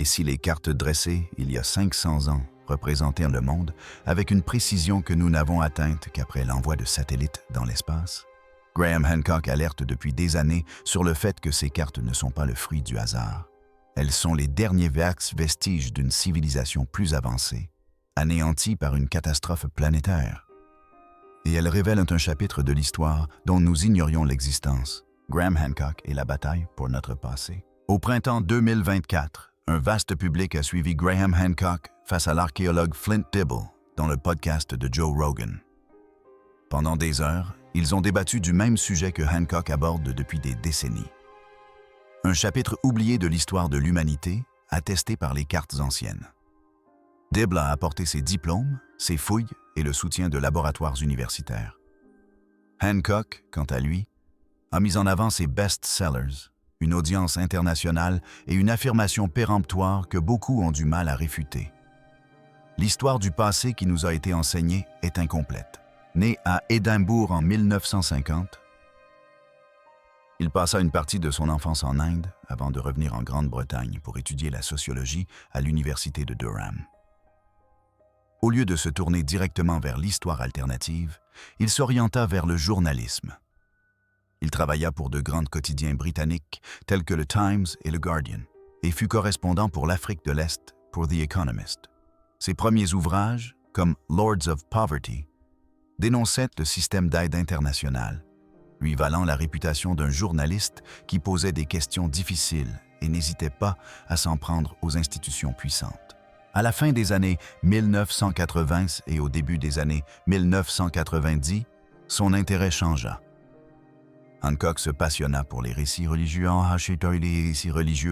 Et si les cartes dressées, il y a 500 ans, représentaient le monde avec une précision que nous n'avons atteinte qu'après l'envoi de satellites dans l'espace? Graham Hancock alerte depuis des années sur le fait que ces cartes ne sont pas le fruit du hasard. Elles sont les derniers vestiges d'une civilisation plus avancée, anéantie par une catastrophe planétaire. Et elles révèlent un chapitre de l'histoire dont nous ignorions l'existence. Graham Hancock et la bataille pour notre passé. Au printemps 2024, un vaste public a suivi Graham Hancock face à l'archéologue Flint Dibble dans le podcast de Joe Rogan. Pendant des heures, ils ont débattu du même sujet que Hancock aborde depuis des décennies. Un chapitre oublié de l'histoire de l'humanité, attesté par les cartes anciennes. Dibble a apporté ses diplômes, ses fouilles et le soutien de laboratoires universitaires. Hancock, quant à lui, a mis en avant ses best-sellers, une audience internationale et une affirmation péremptoire que beaucoup ont du mal à réfuter. L'histoire du passé qui nous a été enseignée est incomplète. Né à Édimbourg en 1950, il passa une partie de son enfance en Inde avant de revenir en Grande-Bretagne pour étudier la sociologie à l'université de Durham. Au lieu de se tourner directement vers l'histoire alternative, il s'orienta vers le journalisme. Il travailla pour de grands quotidiens britanniques tels que le Times et le Guardian et fut correspondant pour l'Afrique de l'Est pour The Economist. Ses premiers ouvrages, comme Lords of Poverty, dénonçaient le système d'aide internationale, lui valant la réputation d'un journaliste qui posait des questions difficiles et n'hésitait pas à s'en prendre aux institutions puissantes. À la fin des années 1980 et au début des années 1990, son intérêt changea. Hancock se passionna pour les récits religieux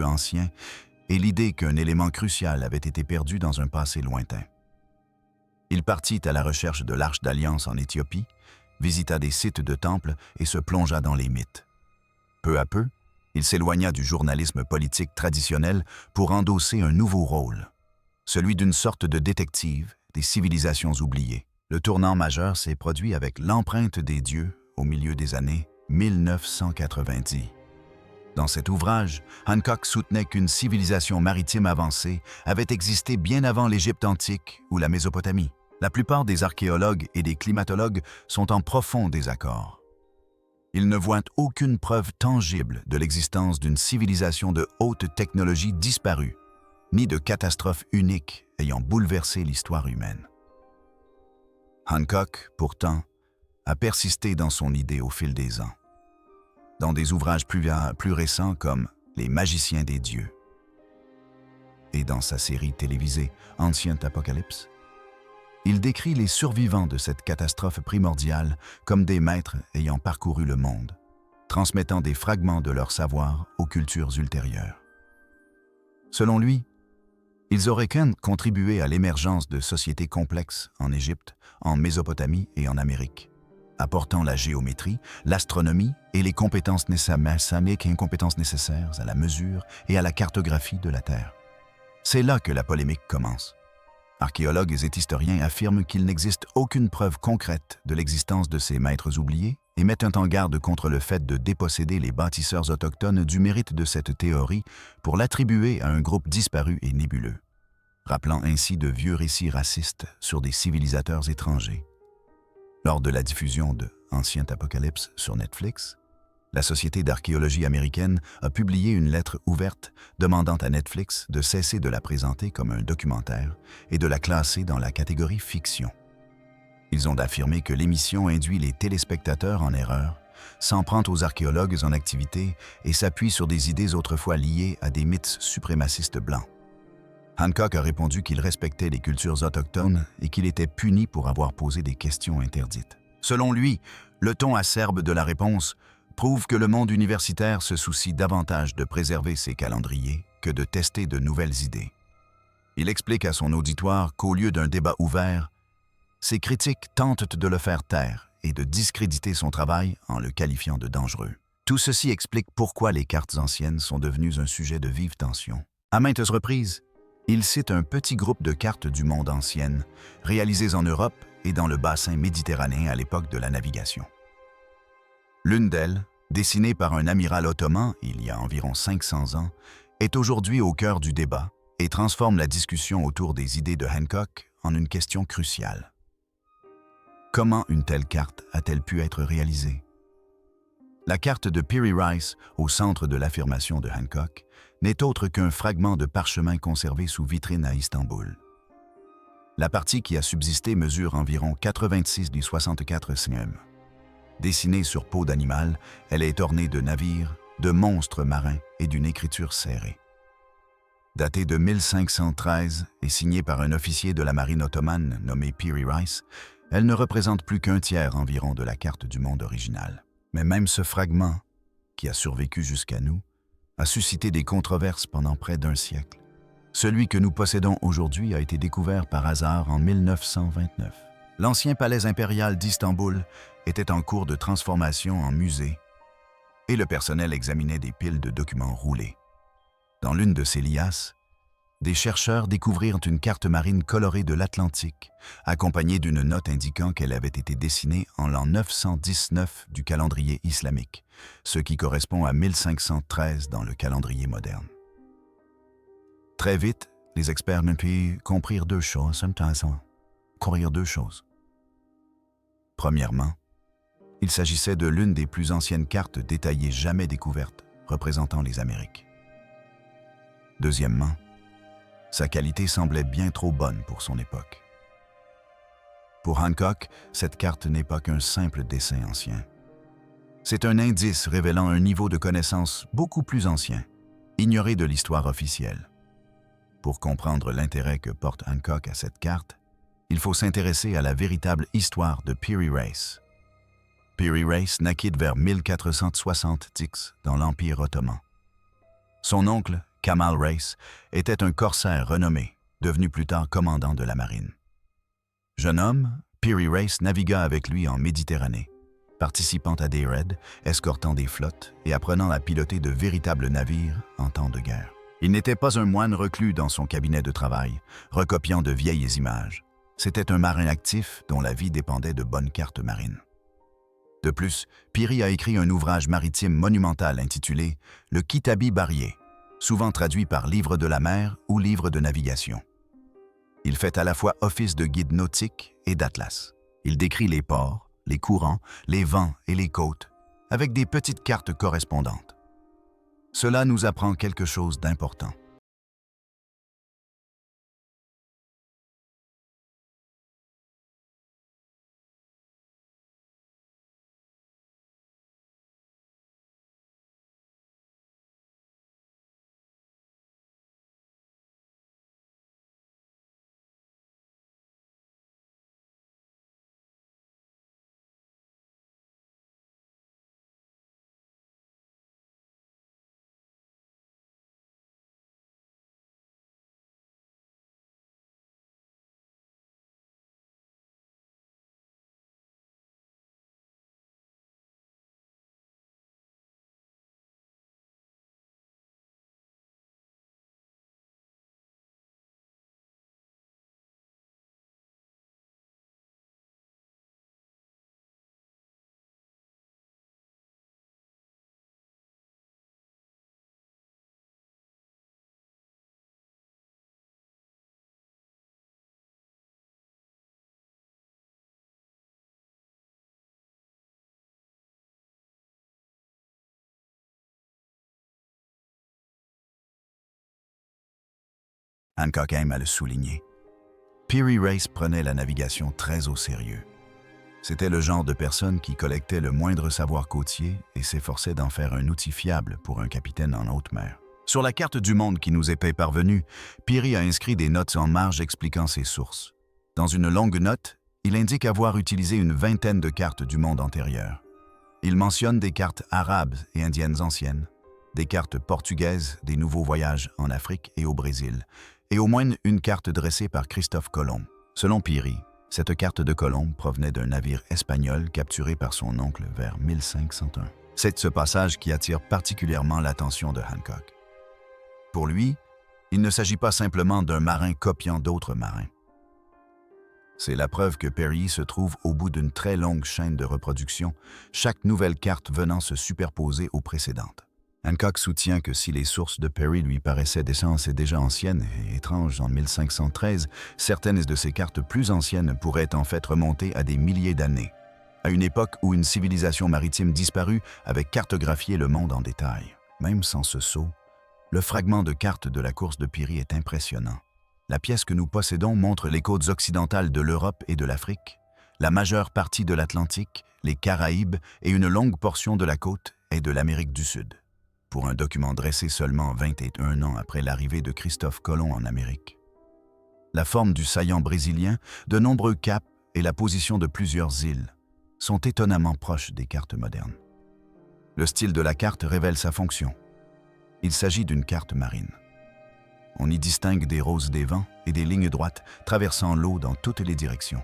anciens et l'idée qu'un élément crucial avait été perdu dans un passé lointain. Il partit à la recherche de l'Arche d'Alliance en Éthiopie, visita des sites de temples et se plongea dans les mythes. Peu à peu, il s'éloigna du journalisme politique traditionnel pour endosser un nouveau rôle, celui d'une sorte de détective des civilisations oubliées. Le tournant majeur s'est produit avec l'empreinte des dieux au milieu des années 1990. Dans cet ouvrage, Hancock soutenait qu'une civilisation maritime avancée avait existé bien avant l'Égypte antique ou la Mésopotamie. La plupart des archéologues et des climatologues sont en profond désaccord. Ils ne voient aucune preuve tangible de l'existence d'une civilisation de haute technologie disparue, ni de catastrophe unique ayant bouleversé l'histoire humaine. Hancock, pourtant, a persisté dans son idée au fil des ans. Dans des ouvrages plus récents comme Les magiciens des dieux et dans sa série télévisée Ancient Apocalypse, il décrit les survivants de cette catastrophe primordiale comme des maîtres ayant parcouru le monde, transmettant des fragments de leur savoir aux cultures ultérieures. Selon lui, ils auraient contribué à l'émergence de sociétés complexes en Égypte, en Mésopotamie et en Amérique, apportant la géométrie, l'astronomie et les compétences nécessaires à la mesure et à la cartographie de la Terre. C'est là que la polémique commence. Archéologues et historiens affirment qu'il n'existe aucune preuve concrète de l'existence de ces maîtres oubliés et mettent en garde contre le fait de déposséder les bâtisseurs autochtones du mérite de cette théorie pour l'attribuer à un groupe disparu et nébuleux, rappelant ainsi de vieux récits racistes sur des civilisateurs étrangers. Lors de la diffusion de Ancient Apocalypse sur Netflix, la Société d'archéologie américaine a publié une lettre ouverte demandant à Netflix de cesser de la présenter comme un documentaire et de la classer dans la catégorie fiction. Ils ont affirmé que l'émission induit les téléspectateurs en erreur, s'en prend aux archéologues en activité et s'appuie sur des idées autrefois liées à des mythes suprémacistes blancs. Hancock a répondu qu'il respectait les cultures autochtones et qu'il était puni pour avoir posé des questions interdites. Selon lui, le ton acerbe de la réponse prouve que le monde universitaire se soucie davantage de préserver ses calendriers que de tester de nouvelles idées. Il explique à son auditoire qu'au lieu d'un débat ouvert, ses critiques tentent de le faire taire et de discréditer son travail en le qualifiant de dangereux. Tout ceci explique pourquoi les cartes anciennes sont devenues un sujet de vive tension. À maintes reprises, il cite un petit groupe de cartes du monde anciennes, réalisées en Europe et dans le bassin méditerranéen à l'époque de la navigation. L'une d'elles, dessinée par un amiral ottoman il y a environ 500 ans, est aujourd'hui au cœur du débat et transforme la discussion autour des idées de Hancock en une question cruciale. Comment une telle carte a-t-elle pu être réalisée? La carte de Piri Reis, au centre de l'affirmation de Hancock, n'est autre qu'un fragment de parchemin conservé sous vitrine à Istanbul. La partie qui a subsisté mesure environ 86 des 64 cm. Dessinée sur peau d'animal, elle est ornée de navires, de monstres marins et d'une écriture serrée. Datée de 1513 et signée par un officier de la marine ottomane nommé Piri Reis, elle ne représente plus qu'un tiers environ de la carte du monde originale. Mais même ce fragment, qui a survécu jusqu'à nous, a suscité des controverses pendant près d'un siècle. Celui que nous possédons aujourd'hui a été découvert par hasard en 1929. L'ancien palais impérial d'Istanbul était en cours de transformation en musée et le personnel examinait des piles de documents roulés. Dans l'une de ces liasses, des chercheurs découvrirent une carte marine colorée de l'Atlantique, accompagnée d'une note indiquant qu'elle avait été dessinée en l'an 919 du calendrier islamique, ce qui correspond à 1513 dans le calendrier moderne. Très vite, les experts comprirent deux choses. Premièrement, il s'agissait de l'une des plus anciennes cartes détaillées jamais découvertes représentant les Amériques. Deuxièmement, sa qualité semblait bien trop bonne pour son époque. Pour Hancock, cette carte n'est pas qu'un simple dessin ancien. C'est un indice révélant un niveau de connaissance beaucoup plus ancien, ignoré de l'histoire officielle. Pour comprendre l'intérêt que porte Hancock à cette carte, il faut s'intéresser à la véritable histoire de Piri Reis. Piri Reis naquit vers 1470 dans l'Empire ottoman. Son oncle, Kamal Reis, était un corsaire renommé, devenu plus tard commandant de la marine. Jeune homme, Piri Reis navigua avec lui en Méditerranée, participant à des raids, escortant des flottes et apprenant à piloter de véritables navires en temps de guerre. Il n'était pas un moine reclus dans son cabinet de travail, recopiant de vieilles images. C'était un marin actif dont la vie dépendait de bonnes cartes marines. De plus, Piri a écrit un ouvrage maritime monumental intitulé « Le Kitabi Barrier », souvent traduit par livre de la mer ou livre de navigation. Il fait à la fois office de guide nautique et d'atlas. Il décrit les ports, les courants, les vents et les côtes, avec des petites cartes correspondantes. Cela nous apprend quelque chose d'important. Hancock aime à le souligner. Piri Reis prenait la navigation très au sérieux. C'était le genre de personne qui collectait le moindre savoir côtier et s'efforçait d'en faire un outil fiable pour un capitaine en haute mer. Sur la carte du monde qui nous est parvenue, Piri a inscrit des notes en marge expliquant ses sources. Dans une longue note, il indique avoir utilisé une vingtaine de cartes du monde antérieur. Il mentionne des cartes arabes et indiennes anciennes, des cartes portugaises des nouveaux voyages en Afrique et au Brésil, et au moins une carte dressée par Christophe Colomb. Selon Piri, cette carte de Colomb provenait d'un navire espagnol capturé par son oncle vers 1501. C'est ce passage qui attire particulièrement l'attention de Hancock. Pour lui, il ne s'agit pas simplement d'un marin copiant d'autres marins. C'est la preuve que Piri se trouve au bout d'une très longue chaîne de reproduction, chaque nouvelle carte venant se superposer aux précédentes. Hancock soutient que si les sources de Peary lui paraissaient déjà anciennes et étranges en 1513, certaines de ces cartes plus anciennes pourraient en fait remonter à des milliers d'années, à une époque où une civilisation maritime disparue avait cartographié le monde en détail. Même sans ce sceau, le fragment de carte de la course de Peary est impressionnant. La pièce que nous possédons montre les côtes occidentales de l'Europe et de l'Afrique, la majeure partie de l'Atlantique, les Caraïbes et une longue portion de la côte est de l'Amérique du Sud, pour un document dressé seulement 21 ans après l'arrivée de Christophe Colomb en Amérique. La forme du saillant brésilien, de nombreux caps et la position de plusieurs îles sont étonnamment proches des cartes modernes. Le style de la carte révèle sa fonction. Il s'agit d'une carte marine. On y distingue des roses des vents et des lignes droites traversant l'eau dans toutes les directions.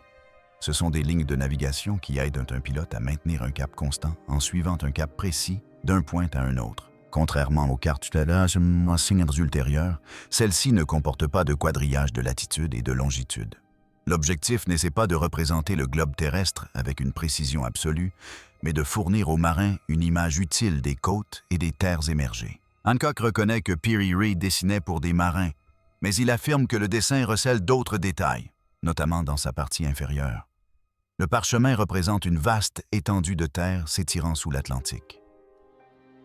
Ce sont des lignes de navigation qui aident un pilote à maintenir un cap constant en suivant un cap précis d'un point à un autre. Contrairement aux cartes en signes ultérieures, celle-ci ne comporte pas de quadrillage de latitude et de longitude. L'objectif n'essaie pas de représenter le globe terrestre avec une précision absolue, mais de fournir aux marins une image utile des côtes et des terres émergées. Hancock reconnaît que Peary Reid dessinait pour des marins, mais il affirme que le dessin recèle d'autres détails, notamment dans sa partie inférieure. Le parchemin représente une vaste étendue de terre s'étirant sous l'Atlantique.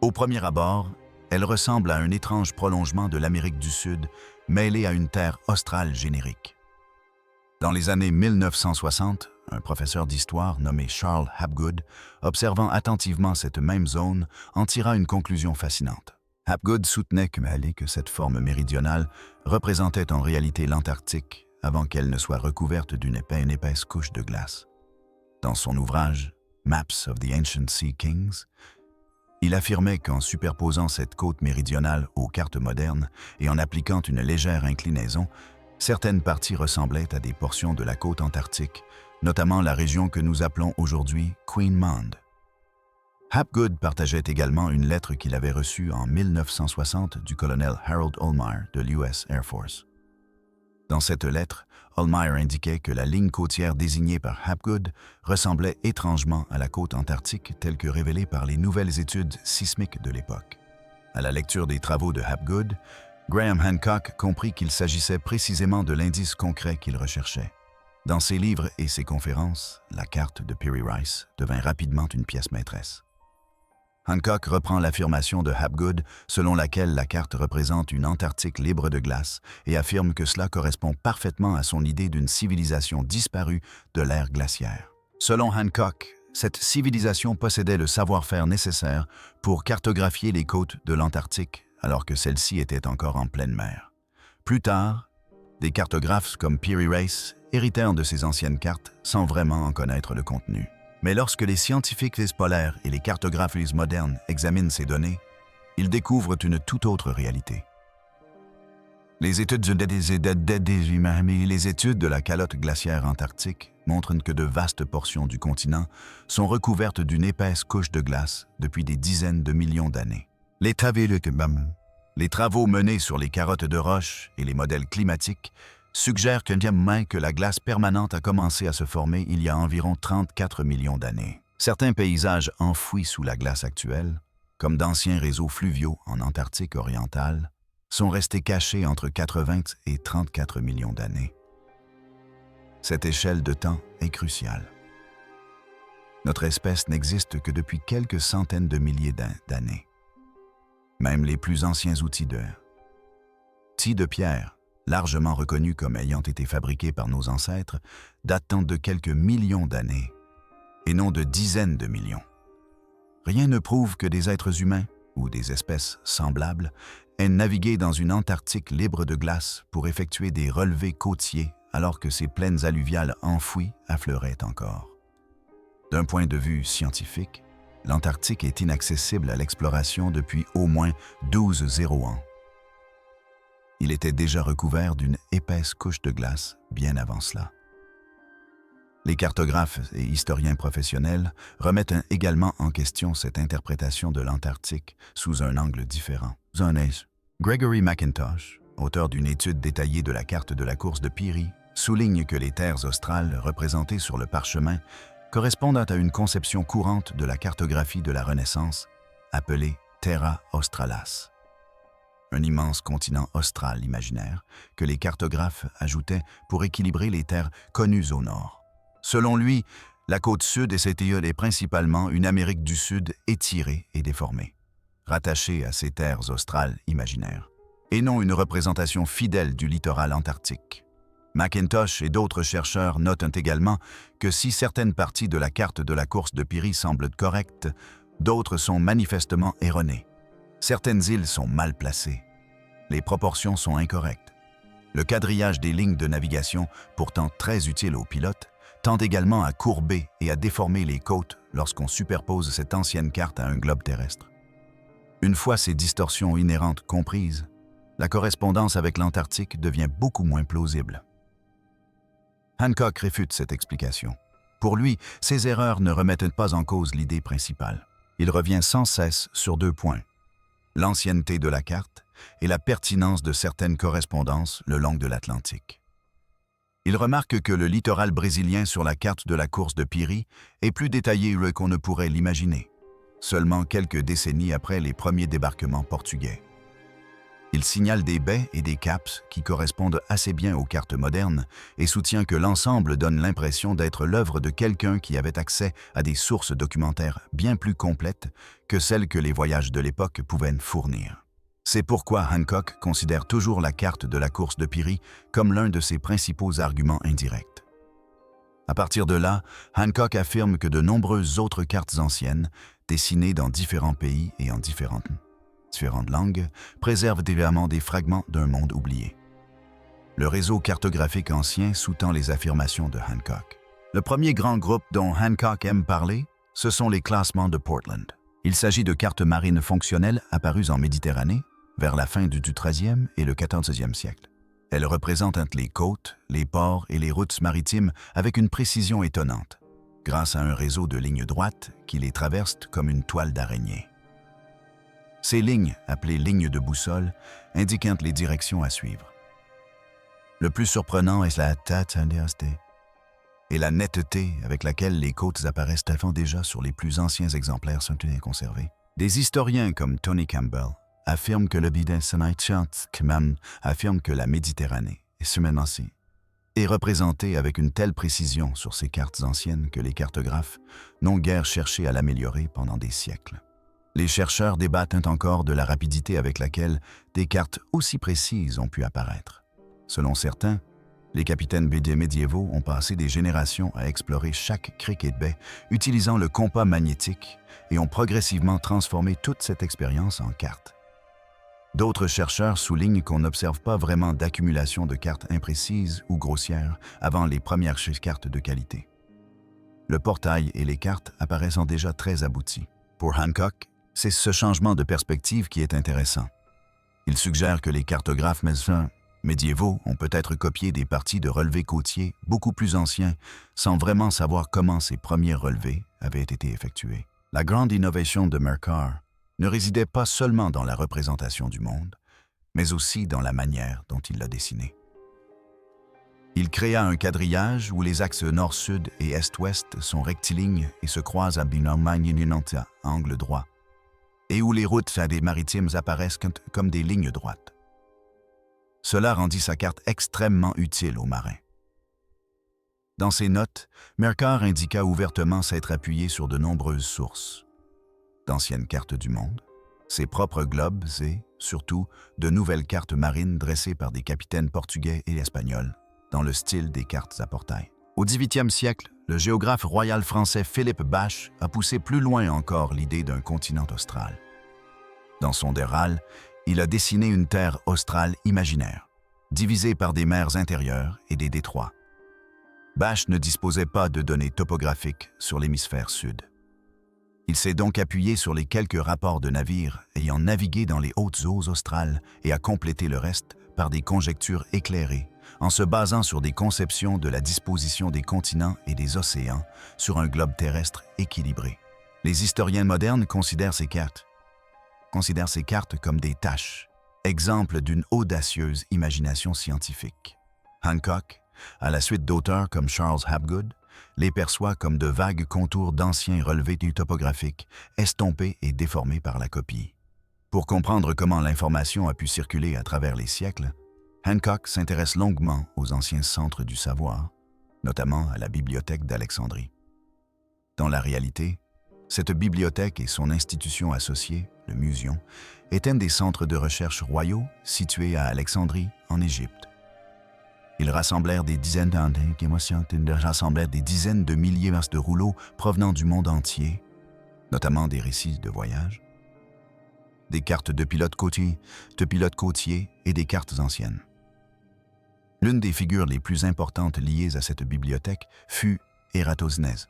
Au premier abord, elle ressemble à un étrange prolongement de l'Amérique du Sud mêlé à une terre australe générique. Dans les années 1960, un professeur d'histoire nommé Charles Hapgood, observant attentivement cette même zone, en tira une conclusion fascinante. Hapgood soutenait que cette forme méridionale représentait en réalité l'Antarctique avant qu'elle ne soit recouverte d'une épaisse couche de glace. Dans son ouvrage « Maps of the Ancient Sea Kings », il affirmait qu'en superposant cette côte méridionale aux cartes modernes et en appliquant une légère inclinaison, certaines parties ressemblaient à des portions de la côte antarctique, notamment la région que nous appelons aujourd'hui Queen Mond. Hapgood partageait également une lettre qu'il avait reçue en 1960 du colonel Harold Olmire de l'US Air Force. Dans cette lettre, Olmire indiquait que la ligne côtière désignée par Hapgood ressemblait étrangement à la côte antarctique telle que révélée par les nouvelles études sismiques de l'époque. À la lecture des travaux de Hapgood, Graham Hancock comprit qu'il s'agissait précisément de l'indice concret qu'il recherchait. Dans ses livres et ses conférences, la carte de Peary Rice devint rapidement une pièce maîtresse. Hancock reprend l'affirmation de Hapgood selon laquelle la carte représente une Antarctique libre de glace et affirme que cela correspond parfaitement à son idée d'une civilisation disparue de l'ère glaciaire. Selon Hancock, cette civilisation possédait le savoir-faire nécessaire pour cartographier les côtes de l'Antarctique alors que celle-ci était encore en pleine mer. Plus tard, des cartographes comme Peary Rice héritèrent de ces anciennes cartes sans vraiment en connaître le contenu. Mais lorsque les scientifiques polaires et les cartographes modernes examinent ces données, ils découvrent une toute autre réalité. Les études de la calotte glaciaire antarctique montrent que de vastes portions du continent sont recouvertes d'une épaisse couche de glace depuis des dizaines de millions d'années. Les travaux menés sur les carottes de roche et les modèles climatiques suggèrent que la glace permanente a commencé à se former il y a environ 34 millions d'années. Certains paysages enfouis sous la glace actuelle, comme d'anciens réseaux fluviaux en Antarctique orientale, sont restés cachés entre 80 et 34 millions d'années. Cette échelle de temps est cruciale. Notre espèce n'existe que depuis quelques centaines de milliers d'années. Même les plus anciens outils de pierre, largement reconnus comme ayant été fabriqués par nos ancêtres, datant de quelques millions d'années, et non de dizaines de millions. Rien ne prouve que des êtres humains, ou des espèces semblables, aient navigué dans une Antarctique libre de glace pour effectuer des relevés côtiers alors que ces plaines alluviales enfouies affleuraient encore. D'un point de vue scientifique, l'Antarctique est inaccessible à l'exploration depuis au moins 12 ans. Il était déjà recouvert d'une épaisse couche de glace bien avant cela. Les cartographes et historiens professionnels remettent également en question cette interprétation de l'Antarctique sous un angle différent. Gregory McIntosh, auteur d'une étude détaillée de la carte de la course de Peary, souligne que les terres australes représentées sur le parchemin correspondent à une conception courante de la cartographie de la Renaissance, appelée Terra Australis, un immense continent austral imaginaire que les cartographes ajoutaient pour équilibrer les terres connues au nord. Selon lui, la côte sud et cette île est principalement une Amérique du Sud étirée et déformée, rattachée à ces terres australes imaginaires, et non une représentation fidèle du littoral antarctique. McIntosh et d'autres chercheurs notent également que si certaines parties de la carte de la course de Peary semblent correctes, d'autres sont manifestement erronées. Certaines îles sont mal placées. Les proportions sont incorrectes. Le quadrillage des lignes de navigation, pourtant très utile aux pilotes, tend également à courber et à déformer les côtes lorsqu'on superpose cette ancienne carte à un globe terrestre. Une fois ces distorsions inhérentes comprises, la correspondance avec l'Antarctique devient beaucoup moins plausible. Hancock réfute cette explication. Pour lui, ces erreurs ne remettent pas en cause l'idée principale. Il revient sans cesse sur deux points: l'ancienneté de la carte et la pertinence de certaines correspondances le long de l'Atlantique. Il remarque que le littoral brésilien sur la carte de la course de Peary est plus détaillé qu'on ne pourrait l'imaginer, seulement quelques décennies après les premiers débarquements portugais. Il signale des baies et des caps qui correspondent assez bien aux cartes modernes et soutient que l'ensemble donne l'impression d'être l'œuvre de quelqu'un qui avait accès à des sources documentaires bien plus complètes que celles que les voyages de l'époque pouvaient fournir. C'est pourquoi Hancock considère toujours la carte de la course de Peary comme l'un de ses principaux arguments indirects. À partir de là, Hancock affirme que de nombreuses autres cartes anciennes, dessinées dans différents pays et en différentes langues, préservent évidemment des fragments d'un monde oublié. Le réseau cartographique ancien sous-tend les affirmations de Hancock. Le premier grand groupe dont Hancock aime parler, ce sont les classements de Portland. Il s'agit de cartes marines fonctionnelles apparues en Méditerranée vers la fin du XIIIe et le XIVe siècle. Elles représentent les côtes, les ports et les routes maritimes avec une précision étonnante, grâce à un réseau de lignes droites qui les traversent comme une toile d'araignée. Ces lignes, appelées lignes de boussole, indiquent les directions à suivre. Le plus surprenant est la tataniasté et la netteté avec laquelle les côtes apparaissent avant déjà sur les plus anciens exemplaires sont conservés. Des historiens comme Tony Campbell affirment que le affirme que la Méditerranée est représentée avec une telle précision sur ces cartes anciennes que les cartographes n'ont guère cherché à l'améliorer pendant des siècles. Les chercheurs débattent encore de la rapidité avec laquelle des cartes aussi précises ont pu apparaître. Selon certains, les capitaines BD médiévaux ont passé des générations à explorer chaque crique et baie utilisant le compas magnétique et ont progressivement transformé toute cette expérience en cartes. D'autres chercheurs soulignent qu'on n'observe pas vraiment d'accumulation de cartes imprécises ou grossières avant les premières cartes de qualité. Le portail et les cartes apparaissant déjà très aboutis. Pour Hancock, c'est ce changement de perspective qui est intéressant. Il suggère que les cartographes médiévaux ont peut-être copié des parties de relevés côtiers beaucoup plus anciens sans vraiment savoir comment ces premiers relevés avaient été effectués. La grande innovation de Mercator ne résidait pas seulement dans la représentation du monde, mais aussi dans la manière dont il l'a dessiné. Il créa un quadrillage où les axes nord-sud et est-ouest sont rectilignes et se croisent à angle droit, et où les routes des maritimes apparaissent comme des lignes droites. Cela rendit sa carte extrêmement utile aux marins. Dans ses notes, Mercator indiqua ouvertement s'être appuyé sur de nombreuses sources, d'anciennes cartes du monde, ses propres globes et, surtout, de nouvelles cartes marines dressées par des capitaines portugais et espagnols, dans le style des cartes à portail. Au XVIIIe siècle, le géographe royal français Philippe Bache a poussé plus loin encore l'idée d'un continent austral. Dans son Déral, il a dessiné une terre australe imaginaire, divisée par des mers intérieures et des détroits. Bache ne disposait pas de données topographiques sur l'hémisphère sud. Il s'est donc appuyé sur les quelques rapports de navires ayant navigué dans les hautes eaux australes et a complété le reste par des conjectures éclairées, en se basant sur des conceptions de la disposition des continents et des océans sur un globe terrestre équilibré. Les historiens modernes considèrent ces cartes comme des tâches, exemples d'une audacieuse imagination scientifique. Hancock, à la suite d'auteurs comme Charles Hapgood, les perçoit comme de vagues contours d'anciens relevés topographiques, estompés et déformés par la copie. Pour comprendre comment l'information a pu circuler à travers les siècles, Hancock s'intéresse longuement aux anciens centres du savoir, notamment à la bibliothèque d'Alexandrie. Dans la réalité, cette bibliothèque et son institution associée, le Muséon, est un des centres de recherche royaux situés à Alexandrie, en Égypte. Ils rassemblèrent des dizaines de milliers de rouleaux provenant du monde entier, notamment des récits de voyage, des cartes de pilotes côtiers et des cartes anciennes. L'une des figures les plus importantes liées à cette bibliothèque fut Ératosthèse,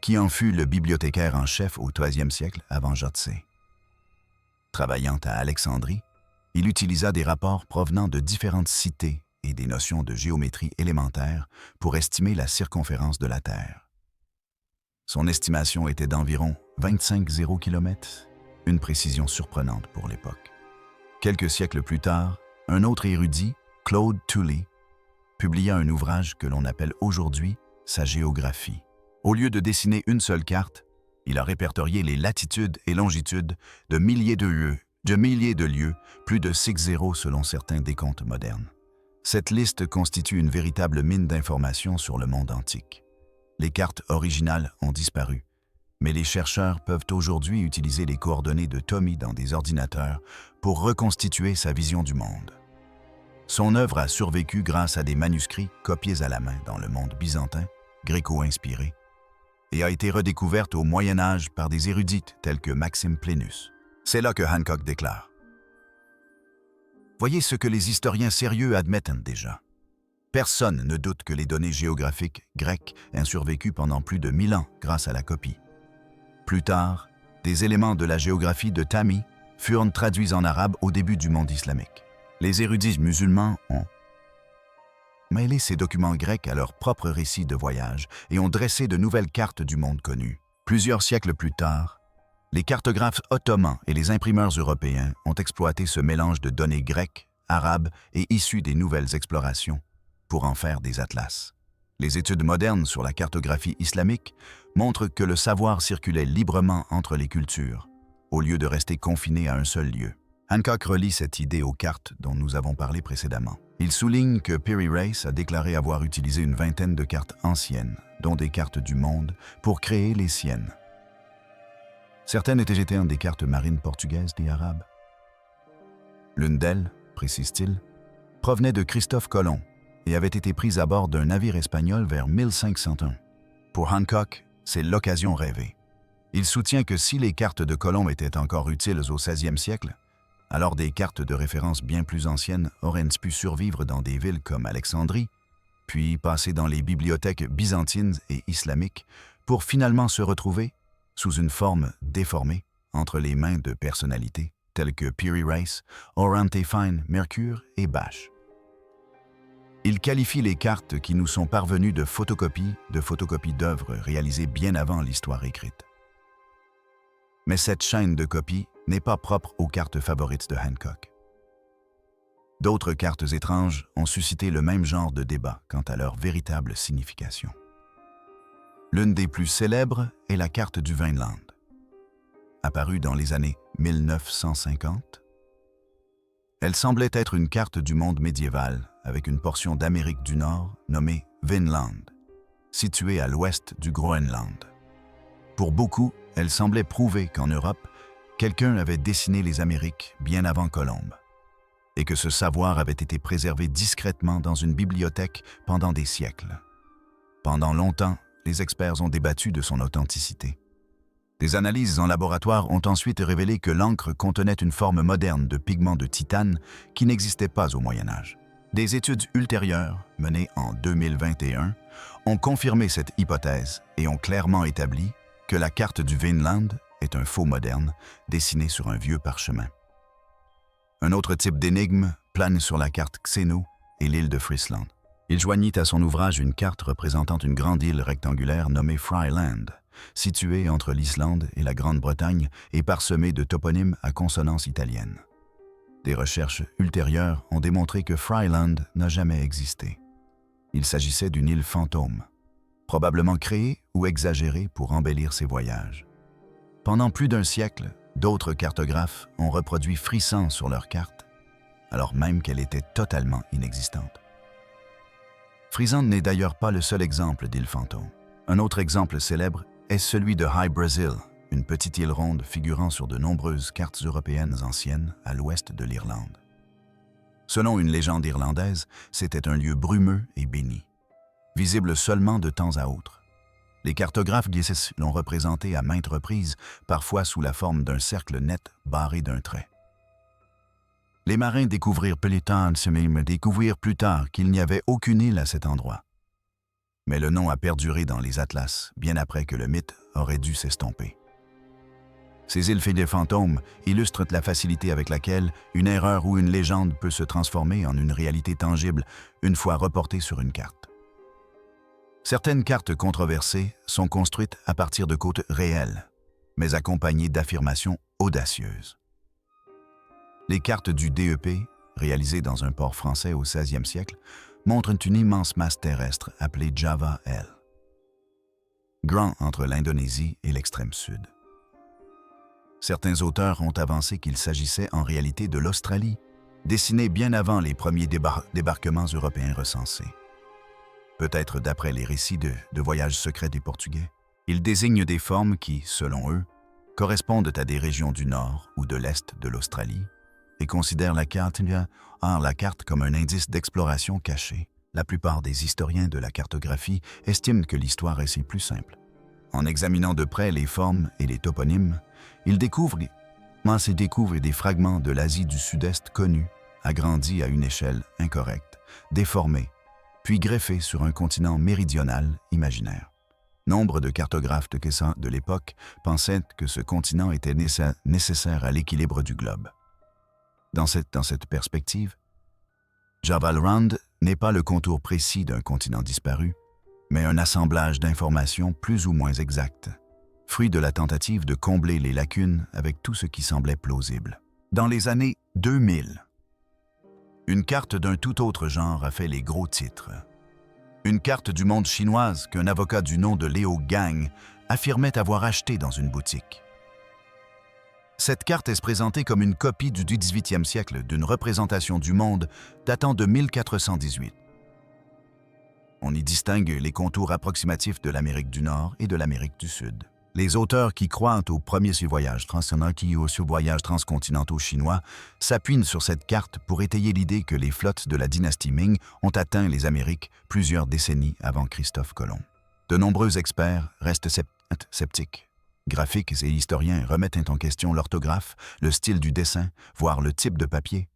qui en fut le bibliothécaire en chef au IIIe siècle avant Jotsé. Travaillant à Alexandrie, il utilisa des rapports provenant de différentes cités et des notions de géométrie élémentaire pour estimer la circonférence de la Terre. Son estimation était d'environ 25 km, une précision surprenante pour l'époque. Quelques siècles plus tard, un autre érudit, Claude Tully, publia un ouvrage que l'on appelle aujourd'hui sa géographie. Au lieu de dessiner une seule carte, il a répertorié les latitudes et longitudes de milliers de lieux, plus de 6 selon certains décomptes modernes. Cette liste constitue une véritable mine d'informations sur le monde antique. Les cartes originales ont disparu, mais les chercheurs peuvent aujourd'hui utiliser les coordonnées de Ptolemy dans des ordinateurs pour reconstituer sa vision du monde. Son œuvre a survécu grâce à des manuscrits copiés à la main dans le monde byzantin, gréco-inspiré, et a été redécouverte au Moyen Âge par des érudites tels que Maxime Plénus. C'est là que Hancock déclare: « Voyez ce que les historiens sérieux admettent déjà. Personne ne doute que les données géographiques grecques aient survécu pendant plus de 1000 ans grâce à la copie. Plus tard, des éléments de la géographie de Ptolemy furent traduits en arabe au début du monde islamique. Les érudits musulmans ont mêlé ces documents grecs à leurs propres récits de voyage et ont dressé de nouvelles cartes du monde connu. Plusieurs siècles plus tard, les cartographes ottomans et les imprimeurs européens ont exploité ce mélange de données grecques, arabes et issues des nouvelles explorations pour en faire des atlas. Les études modernes sur la cartographie islamique montrent que le savoir circulait librement entre les cultures, au lieu de rester confiné à un seul lieu. Hancock relie cette idée aux cartes dont nous avons parlé précédemment. Il souligne que Piri Reis a déclaré avoir utilisé une vingtaine de cartes anciennes, dont des cartes du monde, pour créer les siennes. Certaines étaient des cartes marines portugaises et arabes. L'une d'elles, précise-t-il, provenait de Christophe Colomb et avait été prise à bord d'un navire espagnol vers 1501. Pour Hancock, c'est l'occasion rêvée. Il soutient que si les cartes de Colomb étaient encore utiles au XVIe siècle, alors des cartes de référence bien plus anciennes auraient pu survivre dans des villes comme Alexandrie, puis passer dans les bibliothèques byzantines et islamiques pour finalement se retrouver sous une forme déformée entre les mains de personnalités telles que Piri Reis, Orante Fine, Mercure et Bache. Il qualifie les cartes qui nous sont parvenues de photocopies d'œuvres réalisées bien avant l'histoire écrite. Mais cette chaîne de copies n'est pas propre aux cartes favorites de Hancock. D'autres cartes étranges ont suscité le même genre de débat quant à leur véritable signification. L'une des plus célèbres est la carte du Vinland. Apparue dans les années 1950, elle semblait être une carte du monde médiéval avec une portion d'Amérique du Nord nommée Vinland, située à l'ouest du Groenland. Pour beaucoup, elle semblait prouver qu'en Europe, quelqu'un avait dessiné les Amériques bien avant Colomb, et que ce savoir avait été préservé discrètement dans une bibliothèque pendant des siècles. Pendant longtemps, les experts ont débattu de son authenticité. Des analyses en laboratoire ont ensuite révélé que l'encre contenait une forme moderne de pigment de titane qui n'existait pas au Moyen Âge. Des études ultérieures, menées en 2021, ont confirmé cette hypothèse et ont clairement établi que la carte du Vinland est un faux moderne dessiné sur un vieux parchemin. Un autre type d'énigme plane sur la carte Xeno et l'île de Friesland. Il joignit à son ouvrage une carte représentant une grande île rectangulaire nommée Fryland, située entre l'Islande et la Grande-Bretagne et parsemée de toponymes à consonance italienne. Des recherches ultérieures ont démontré que Fryland n'a jamais existé. Il s'agissait d'une île fantôme, probablement créée ou exagérée pour embellir ses voyages. Pendant plus d'un siècle, D'autres cartographes ont reproduit Frisan sur leur carte, alors même qu'elle était totalement inexistante. Frisan n'est d'ailleurs pas le seul exemple d'île fantôme. Un autre exemple célèbre est celui de High Brazil, une petite île ronde figurant sur de nombreuses cartes européennes anciennes à l'ouest de l'Irlande. Selon une légende irlandaise, c'était un lieu brumeux et béni, visible seulement de temps à autre. Les cartographes l'ont représenté à maintes reprises, parfois sous la forme d'un cercle net barré d'un trait. Les marins découvrirent plus tard qu'il n'y avait aucune île à cet endroit. Mais le nom a perduré dans les atlas, bien après que le mythe aurait dû s'estomper. Ces îles fantômes illustrent la facilité avec laquelle une erreur ou une légende peut se transformer en une réalité tangible une fois reportée sur une carte. Certaines cartes controversées sont construites à partir de côtes réelles, mais accompagnées d'affirmations audacieuses. Les cartes du DEP, réalisées dans un port français au XVIe siècle, montrent une immense masse terrestre appelée Java L, grand entre l'Indonésie et l'extrême sud. Certains auteurs ont avancé qu'il s'agissait en réalité de l'Australie, dessinée bien avant les premiers débarquements européens recensés. Peut-être d'après les récits de voyages secrets des Portugais. Ils désignent des formes qui, selon eux, correspondent à des régions du nord ou de l'est de l'Australie et considèrent la carte comme un indice d'exploration caché. La plupart des historiens de la cartographie estiment que l'histoire est plus simple. En examinant de près les formes et les toponymes, ils découvrent des fragments de l'Asie du Sud-Est connus, agrandis à une échelle incorrecte, déformés, puis greffés sur un continent méridional imaginaire. Nombre de cartographes de l'époque pensaient que ce continent était nécessaire à l'équilibre du globe. Dans cette perspective, Java Land n'est pas le contour précis d'un continent disparu, mais un assemblage d'informations plus ou moins exactes, fruit de la tentative de combler les lacunes avec tout ce qui semblait plausible. Dans les années 2000, une carte d'un tout autre genre a fait les gros titres. Une carte du monde chinoise qu'un avocat du nom de Léo Gang affirmait avoir achetée dans une boutique. Cette carte est présentée comme une copie du XVIIIe siècle d'une représentation du monde datant de 1418. On y distingue les contours approximatifs de l'Amérique du Nord et de l'Amérique du Sud. Les auteurs qui croient aux premiers voyages transcontinentaux chinois s'appuient sur cette carte pour étayer l'idée que les flottes de la dynastie Ming ont atteint les Amériques plusieurs décennies avant Christophe Colomb. De nombreux experts restent sceptiques. Graphiques et historiens remettent en question l'orthographe, le style du dessin, voire le type de papier,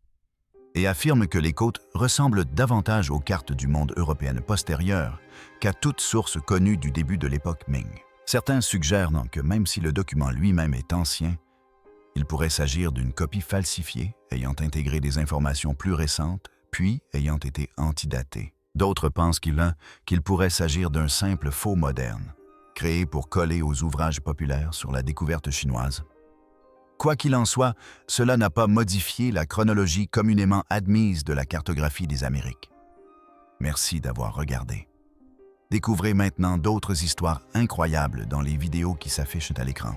et affirment que les côtes ressemblent davantage aux cartes du monde européennes postérieures qu'à toute source connue du début de l'époque Ming. Certains suggèrent donc que même si le document lui-même est ancien, il pourrait s'agir d'une copie falsifiée ayant intégré des informations plus récentes, puis ayant été antidatée. D'autres pensent qu'il pourrait s'agir d'un simple faux moderne, créé pour coller aux ouvrages populaires sur la découverte chinoise. Quoi qu'il en soit, cela n'a pas modifié la chronologie communément admise de la cartographie des Amériques. Merci d'avoir regardé. Découvrez maintenant d'autres histoires incroyables dans les vidéos qui s'affichent à l'écran.